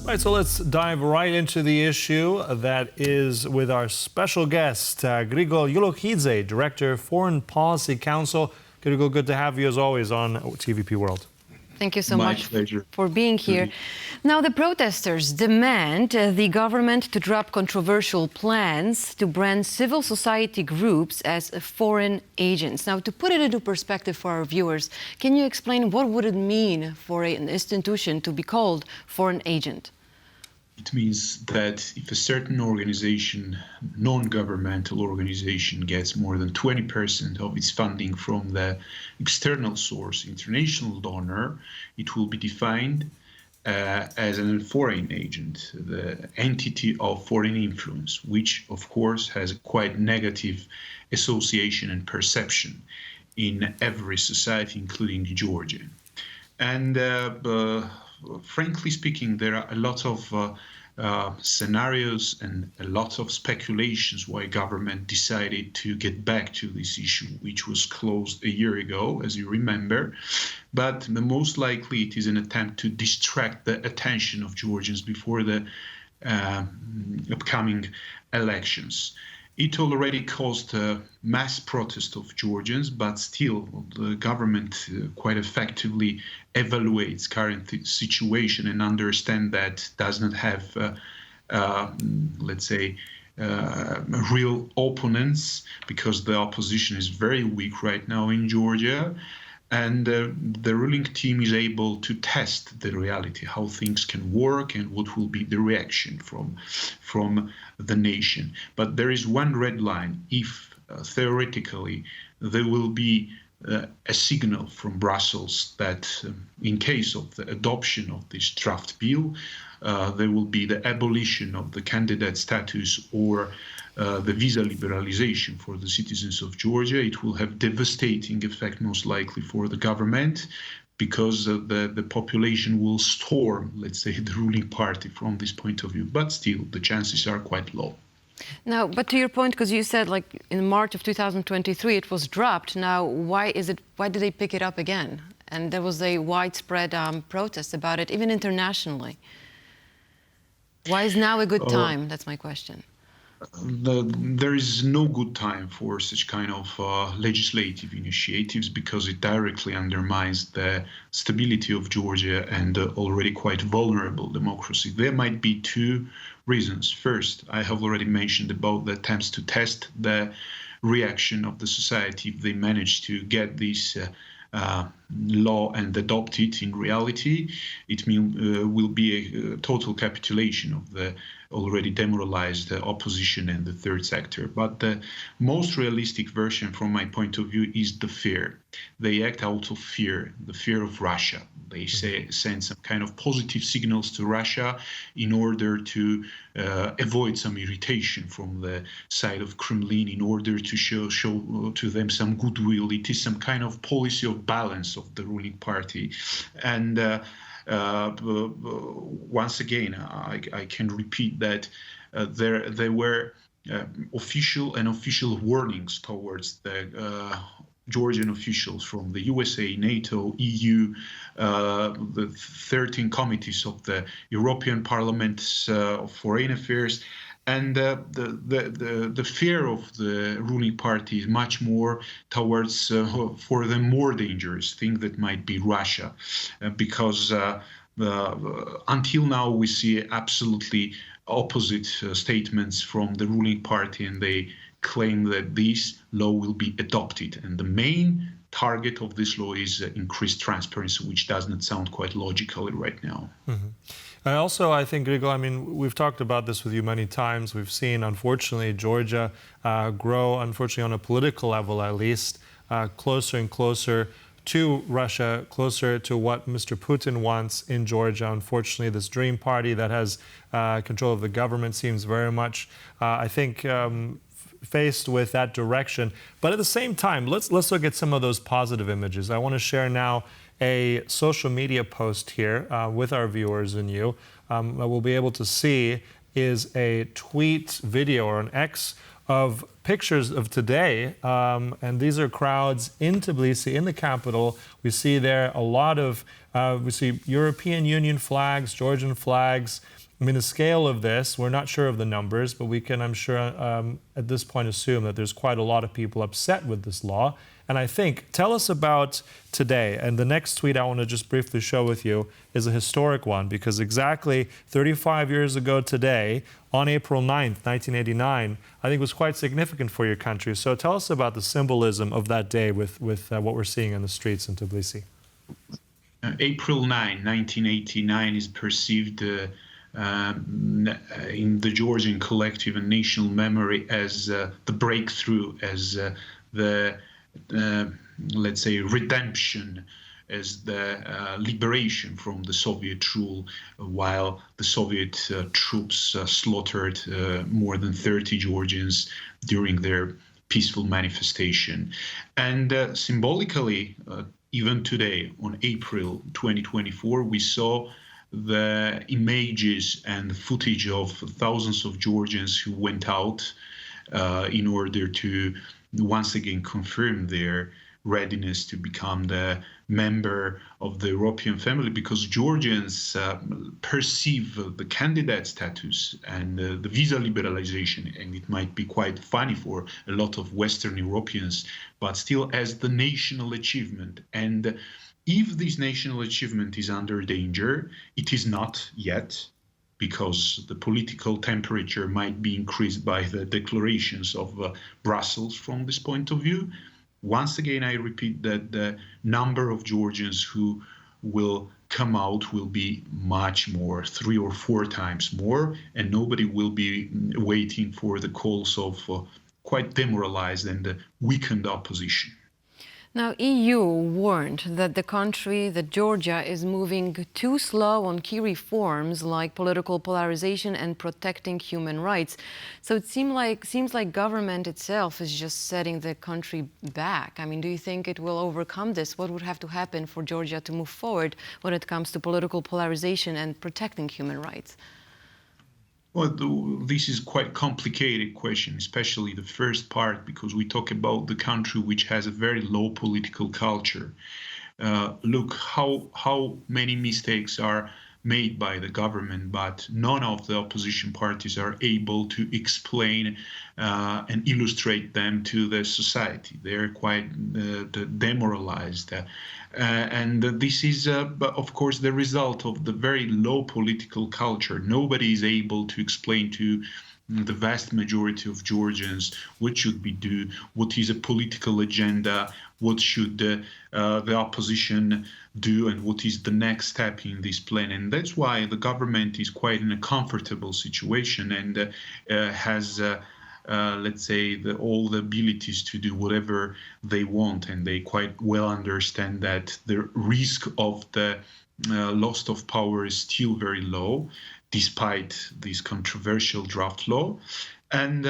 Right, so let's dive right into the issue that is with our special guest, Grigol Julukhidze, Director, Foreign Policy Council. Grigol, good to have you as always on TVP World. Thank you so much for being here. Now, the protesters demand the government to drop controversial plans to brand civil society groups as foreign agents. Now, to put it into perspective for our viewers, can you explain what would it mean for an institution to be called foreign agent? It means that if a certain organization, non-governmental organization, gets more than 20% of its funding from the external source, international donor, it will be defined as a foreign agent, the entity of foreign influence, which of course has a quite negative association and perception in every society, including Georgia. And frankly speaking, there are a lot of scenarios and a lot of speculations why government decided to get back to this issue, which was closed a year ago, as you remember. But the most likely it is an attempt to distract the attention of Georgians before the upcoming elections. It already caused a mass protest of Georgians, but still the government quite effectively evaluates current situation and understand that does not have, let's say, real opponents, because the opposition is very weak right now in Georgia. And the ruling team is able to test the reality, how things can work and what will be the reaction from the nation. But there is one red line. If theoretically there will be a signal from Brussels that in case of the adoption of this draft bill, there will be the abolition of the candidate status or the visa liberalization for the citizens of Georgia, it will have devastating effect most likely for the government, because the population will storm, let's say, the ruling party from this point of view. But still, the chances are quite low. Now, but to your point, because you said like in March of 2023 it was dropped. Now, why did they pick it up again? And there was a widespread protest about it, even internationally. Why is now a good time? That's my question. There is no good time for such kind of legislative initiatives, because it directly undermines the stability of Georgia and already quite vulnerable democracy. There might be two reasons. First, I have already mentioned about the attempts to test the reaction of the society if they manage to get this law and adopt it in reality. It will be a total capitulation of the already demoralized opposition and the third sector. But the most realistic version from my point of view is the fear. They act out of fear, the fear of Russia. They send some kind of positive signals to Russia in order to avoid some irritation from the side of Kremlin, in order to show to them some goodwill. It is some kind of policy of balance of the ruling party. And once again, I can repeat that there were official warnings towards the Georgian officials from the USA, NATO, EU, the 13 committees of the European Parliament of Foreign Affairs. And the fear of the ruling party is much more towards, for the more dangerous thing that might be Russia, because until now we see absolutely opposite statements from the ruling party, and they claim that this law will be adopted. And the main target of this law is increased transparency, which does not sound quite logical right now. Mm-hmm. And also, I think, Grigol, I mean, we've talked about this with you many times. We've seen, unfortunately, Georgia grow, unfortunately, on a political level at least, closer and closer to Russia, closer to what Mr. Putin wants in Georgia. Unfortunately, this dream party that has control of the government seems very much, I think, faced with that direction. But at the same time, let's look at some of those positive images. I want to share now a social media post here with our viewers and you that we'll be able to see is a tweet video or an X of pictures of today, and these are crowds in Tbilisi, in the capital. We see there a lot of, we see European Union flags, Georgian flags. I mean, the scale of this, we're not sure of the numbers, but we can, I'm sure, at this point assume that there's quite a lot of people upset with this law. And I think, tell us about today. And the next tweet I want to just briefly show with you is a historic one, because exactly 35 years ago today, on April 9th, 1989, I think was quite significant for your country. So tell us about the symbolism of that day with what we're seeing in the streets in Tbilisi. April 9, 1989 is perceived in the Georgian collective and national memory as the breakthrough, as the let's say redemption, as the liberation from the Soviet rule, while the Soviet troops slaughtered more than 30 Georgians during their peaceful manifestation. And symbolically, even today, on April 2024, we saw the images and footage of thousands of Georgians who went out in order to once again confirm their readiness to become the member of the European family, because Georgians perceive the candidate status and the visa liberalization, and it might be quite funny for a lot of Western Europeans, but still as the national achievement. And if this national achievement is under danger, it is not yet, because the political temperature might be increased by the declarations of Brussels from this point of view. Once again, I repeat that the number of Georgians who will come out will be much more, 3 or 4 times more, and nobody will be waiting for the calls of quite demoralized and weakened opposition. Now, EU warned that the country, that Georgia, is moving too slow on key reforms like political polarization and protecting human rights. So it seems like government itself is just setting the country back. I mean, do you think it will overcome this? What would have to happen for Georgia to move forward when it comes to political polarization and protecting human rights? Well, this is quite complicated question, especially the first part, because we talk about the country which has a very low political culture. Look how many mistakes are made by the government, but none of the opposition parties are able to explain and illustrate them to the society. They're quite demoralized. And this is, of course, the result of the very low political culture. Nobody is able to explain to the vast majority of Georgians what should be done, what is a political agenda, what should the opposition do, and what is the next step in this plan. And that's why the government is quite in a comfortable situation and has let's say, all the abilities to do whatever they want, and they quite well understand that the risk of the loss of power is still very low, despite this controversial draft law. And,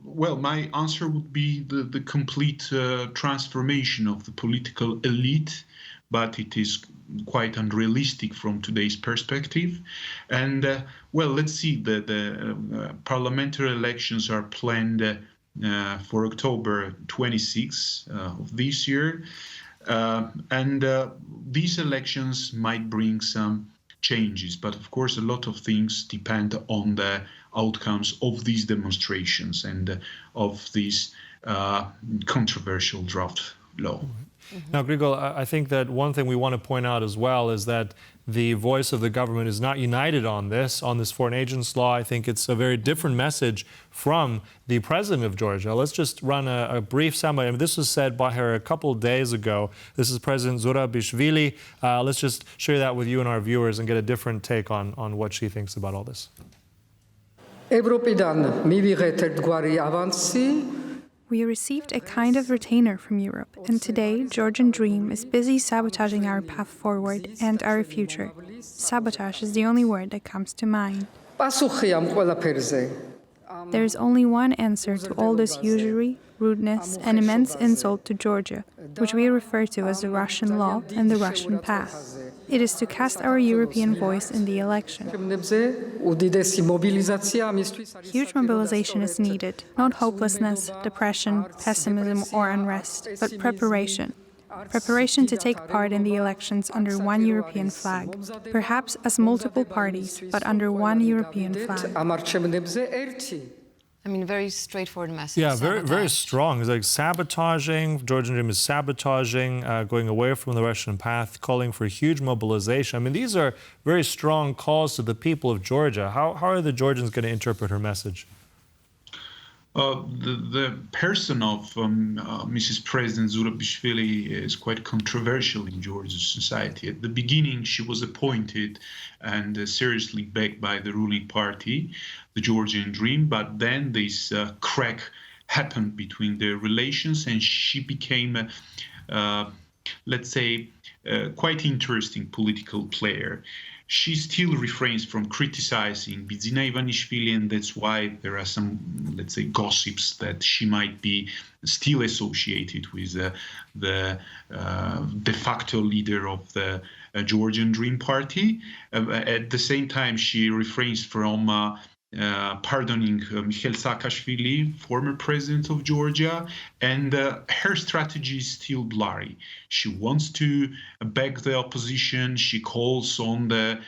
well, my answer would be the complete transformation of the political elite, but it is quite unrealistic from today's perspective. And, well, let's see, the parliamentary elections are planned for October 26 of this year. And these elections might bring some changes, but of course a lot of things depend on the outcomes of these demonstrations and of this controversial draft law. Now, Grigol, I think that one thing we want to point out as well is that the voice of the government is not united on this foreign agents law. I think it's a very different message from the president of Georgia. Let's just run a brief summary. I mean, this was said by her a couple of days ago. This is President Zurabishvili. Let's just share that with you and our viewers and get a different take on what she thinks about all this. We received a kind of retainer from Europe, and today Georgian Dream is busy sabotaging our path forward and our future. Sabotage is the only word that comes to mind. There is only one answer to all this usury, rudeness, and immense insult to Georgia, which we refer to as the Russian law and the Russian path. It is to cast our European voice in the election. Huge mobilization is needed, not hopelessness, depression, pessimism, or unrest, but preparation. Preparation to take part in the elections under one European flag, perhaps as multiple parties, but under one European flag. I mean, very straightforward message. Yeah, very strong. It's like sabotaging, Georgian Dream is sabotaging, going away from the Russian path, calling for huge mobilization. I mean, these are very strong calls to the people of Georgia. How are the Georgians going to interpret her message? The person of Mrs. President Zurabishvili is quite controversial in Georgian society. At the beginning, she was appointed and seriously backed by the ruling party, the Georgian Dream, but then this crack happened between their relations and she became, let's say, quite interesting political player. She still refrains from criticizing Bidzina Ivanishvili, and that's why there are some, let's say, gossips that she might be still associated with the de facto leader of the Georgian Dream Party. At the same time, she refrains from pardoning Mikhail Saakashvili, former president of Georgia, and her strategy is still blurry. She wants to back the opposition. She calls on the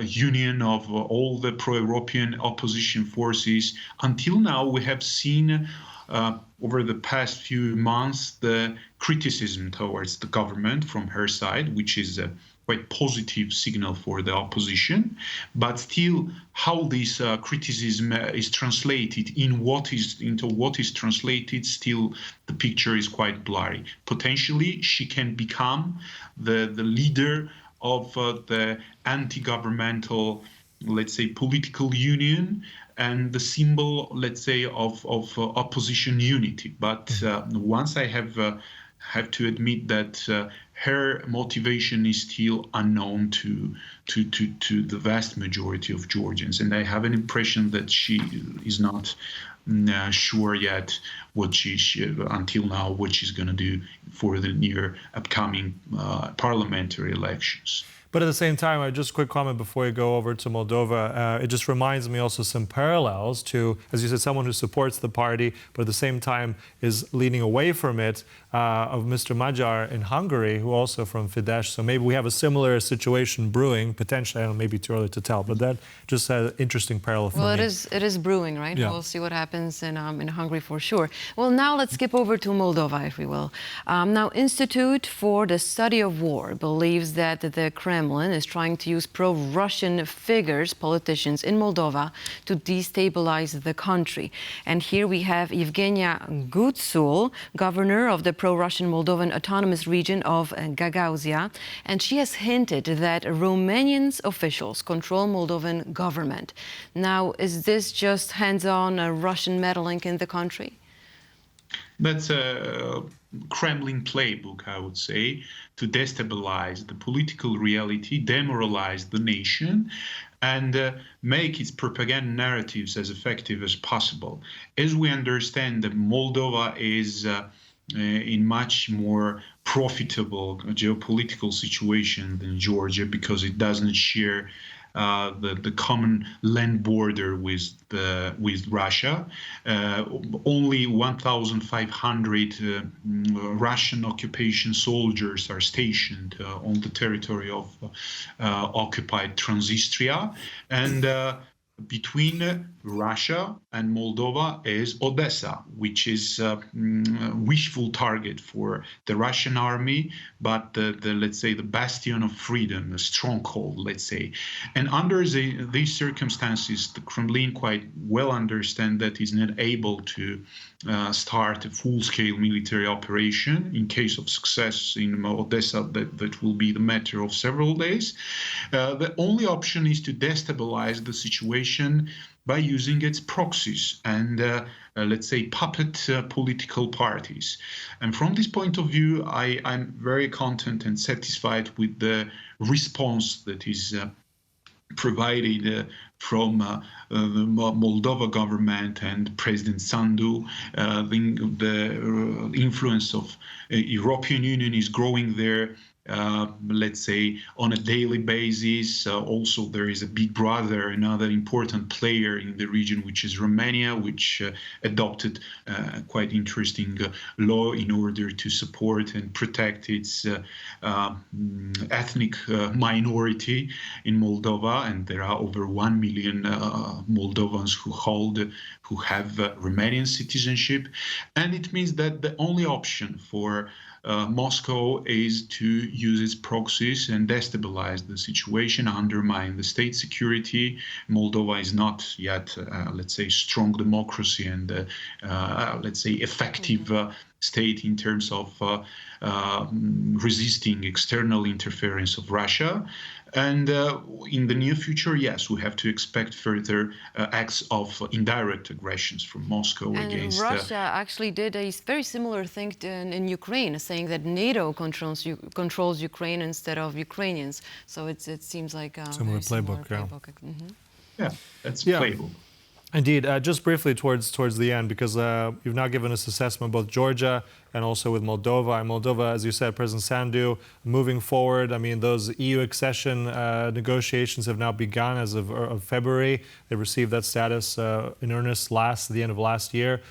union of all the pro-European opposition forces. Until now, we have seen over the past few months the criticism towards the government from her side, which is a quite positive signal for the opposition, but still how this criticism is translated into what is translated, still the picture is quite blurry. Potentially she can become the leader of the anti-governmental, let's say, political union and the symbol, let's say, of opposition unity. But once I have to admit that her motivation is still unknown to the vast majority of Georgians, and I have an impression that she is not sure yet what until now what she's going to do for the near upcoming parliamentary elections. But at the same time, just a quick comment before you go over to Moldova. It just reminds me also some parallels to, as you said, someone who supports the party, but at the same time is leaning away from it, of Mr. Magyar in Hungary, who also from Fidesz. So maybe we have a similar situation brewing, potentially. I don't know, maybe too early to tell, but that just an interesting parallel for me. Well, it is brewing, right? Yeah. We'll see what happens in Hungary for sure. Well, now let's skip over to Moldova, if we will. Now, Institute for the Study of War believes that the Kremlin is trying to use pro-Russian figures, politicians in Moldova, to destabilize the country. And here we have Evgenia Gutsul, governor of the pro-Russian Moldovan autonomous region of Gagauzia, and she has hinted that Romanian officials control Moldovan government. Now, is this just hands-on Russian meddling in the country? That's a Kremlin playbook, I would say, to destabilize the political reality, demoralize the nation, and make its propaganda narratives as effective as possible. As we understand that Moldova is in much more profitable geopolitical situation than Georgia because it doesn't share the common land border with Russia. Only 1,500 Russian occupation soldiers are stationed on the territory of occupied Transnistria, and between Russia and Moldova is Odessa, which is a wishful target for the Russian army, but let's say the bastion of freedom, a stronghold, let's say. And under these circumstances, the Kremlin quite well understand that it's not able to start a full-scale military operation. In case of success in Odessa, that will be the matter of several days. The only option is to destabilize the situation by using its proxies and, let's say, puppet political parties. And from this point of view, I'm very content and satisfied with the response that is provided from the Moldova government and President Sandu. The influence of European Union is growing there. let's say, on a daily basis. Also, there is a big brother, another important player in the region, which is Romania, which adopted quite interesting law in order to support and protect its ethnic minority in Moldova. And there are over 1 million Moldovans who have Romanian citizenship. And it means that the only option for Moscow is to use its proxies and destabilize the situation, undermine the state security. Moldova is not yet, let's say, strong democracy and, let's say, effective state in terms of resisting external interference of Russia. And in the near future, yes, we have to expect further acts of indirect aggressions from Moscow against... And Russia actually did a very similar thing in Ukraine, saying that NATO controls Ukraine instead of Ukrainians. So it seems like a similar playbook. Yeah, that's playbook. Indeed. Just briefly towards the end, because you've now given us assessment both Georgia and also with Moldova. And Moldova, as you said, President Sandu, moving forward. I mean, those EU accession negotiations have now begun as of February. They received that status in earnest the end of last year.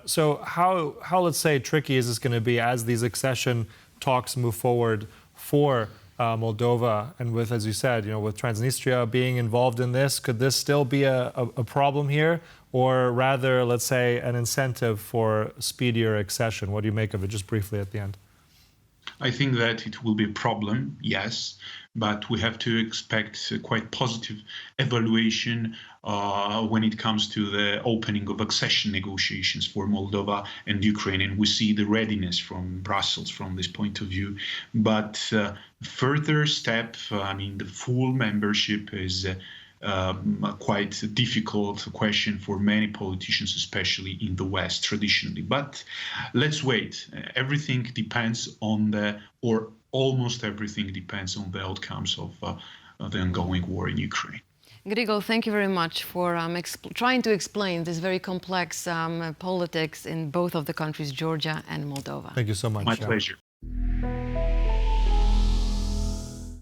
So how, let's say, tricky is this going to be as these accession talks move forward for Moldova, and with, as you said, with Transnistria being involved in this, could this still be a problem here, or rather, let's say, an incentive for speedier accession? What do you make of it, just briefly at the end? I think that it will be a problem, yes, but we have to expect a quite positive evaluation when it comes to the opening of accession negotiations for Moldova and Ukraine. And we see the readiness from Brussels from this point of view. But further step, I mean, the full membership is a quite difficult question for many politicians, especially in the West traditionally. But let's wait. Everything depends on or almost everything depends on the outcomes of the ongoing war in Ukraine. Grigol, thank you very much for trying to explain this very complex politics in both of the countries, Georgia and Moldova. Thank you so much. My pleasure.